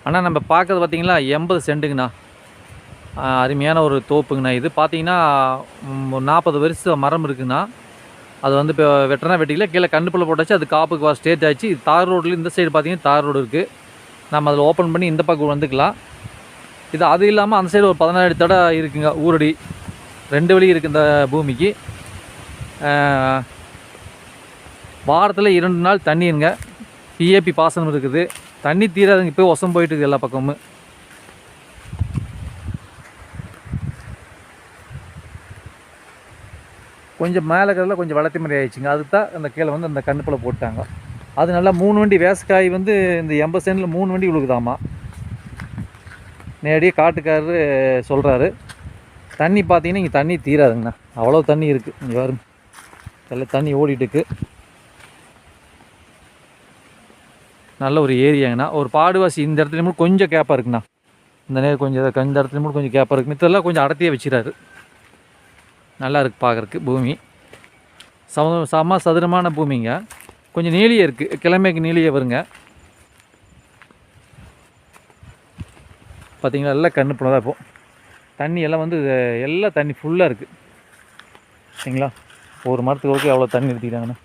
ஆனால் நம்ம பார்க்குறது பார்த்திங்கன்னா 80 சென்ட்டுங்கண்ணா. அருமையான ஒரு தோப்புங்கண்ணா. இது பார்த்திங்கன்னா 40 வருஷம் மரம் இருக்குங்கண்ணா. அது வந்து இப்போ வெட்டினா வெட்டிக்கல, கீழே கண்ணுப்புள்ள போட்டாச்சு. அது காப்புக்கு வர ஸ்டேஜ் ஆச்சு. இது தார் ரோட்டில் இந்த சைடு பார்த்திங்கன்னா தார் ரோடு இருக்குது. நம்ம அதில் ஓப்பன் பண்ணி இந்த பக்கம் வந்துக்கலாம். இது அது இல்லாமல் அந்த சைடு ஒரு 16 அடி தடை இருக்குங்க. ஊரடி 2 வழி இருக்குது இந்த பூமிக்கு. வாரத்தில் 2 நாள் தண்ணிங்க. பிஏபி பாசனம் இருக்குது. தண்ணி தீராதுங்க. இப்போ ஒசம் போயிட்டு இருக்குது எல்லா பக்கமும். கொஞ்சம் மேலே இருக்கிறதுல கொஞ்சம் வளர்த்தி மாதிரி ஆயிடுச்சுங்க. அதுக்கு தான் அந்த கீழே வந்து அந்த கண்ணுப்புல போட்டாங்க. அது நல்லா 3 வண்டி வேசக்காய் வந்து இந்த 80 சென்டில் 3 வண்டி விழுகுதாமா. நேரடியாக காட்டுக்காரரு சொல்கிறாரு. தண்ணி பார்த்தீங்கன்னா இங்கே தண்ணி தீராதுங்கண்ணா. அவ்வளோ தண்ணி இருக்குது. இங்கே வரும் எல்லாம் தண்ணி ஓடிட்டுருக்கு. நல்ல ஒரு ஏரியாங்கண்ணா. ஒரு பாடுவாசி இந்த இடத்துல மட்டும் கொஞ்சம் கேப்பாக இருக்குண்ணா. இந்த நேரம் கொஞ்சம் இந்த இடத்துல மட்டும் கொஞ்சம் கேப்பாக இருக்குது. மித்தெல்லாம் கொஞ்சம் அடர்த்தியாக வச்சுறாரு. நல்லா இருக்குது பார்க்குறக்கு பூமி. சம சதுரமான பூமிங்க. கொஞ்சம் நீளியே இருக்குது. கிழமைக்கு நீளியே வருங்க. பார்த்திங்களா எல்லாம் கண்ணுப்புல தான். இப்போது தண்ணி எல்லாம் வந்து எல்லாம் தண்ணி ஃபுல்லாக இருக்குது. சரிங்களா, ஒரு மரத்துக்கு வரைக்கும் எவ்வளோ தண்ணி ஊற்றிக்கிறாங்கண்ணா.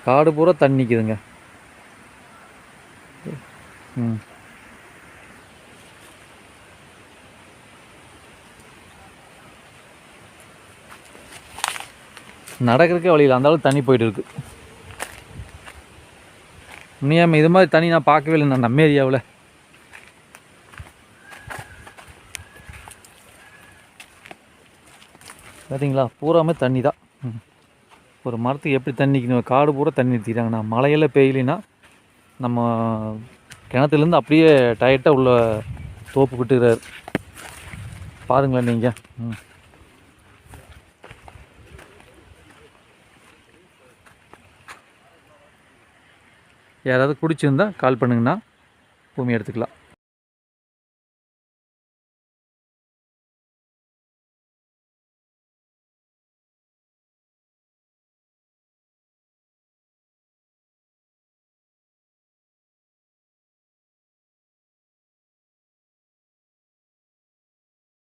காடு பூரா தண்ணி நிற்குதுங்க. நடக்கிறதுக்கே வழியில் அந்த அளவுக்கு தண்ணி போயிட்டு இருக்கு. உண்மையாமல் இது மாதிரி தண்ணி நான் பார்க்கவே இல்லை நம்ம ஏரியாவில். பார்த்தீங்களா, பூராமே தண்ணி தான். ஒரு மரத்துக்கு எப்படி தண்ணிக்கணும், காடு பூரா தண்ணி நிறுத்திட்டாங்கண்ணா. மழையெல்லாம் பெய்யலைன்னா நம்ம கிணத்துலேருந்து அப்படியே டயட்டாக உள்ள தோப்பு விட்டுக்கிறாரு. பாருங்களேன் நீங்கள். யாராவது குடிச்சிருந்தா கால் பண்ணுங்கண்ணா, பூமி எடுத்துக்கலாம்.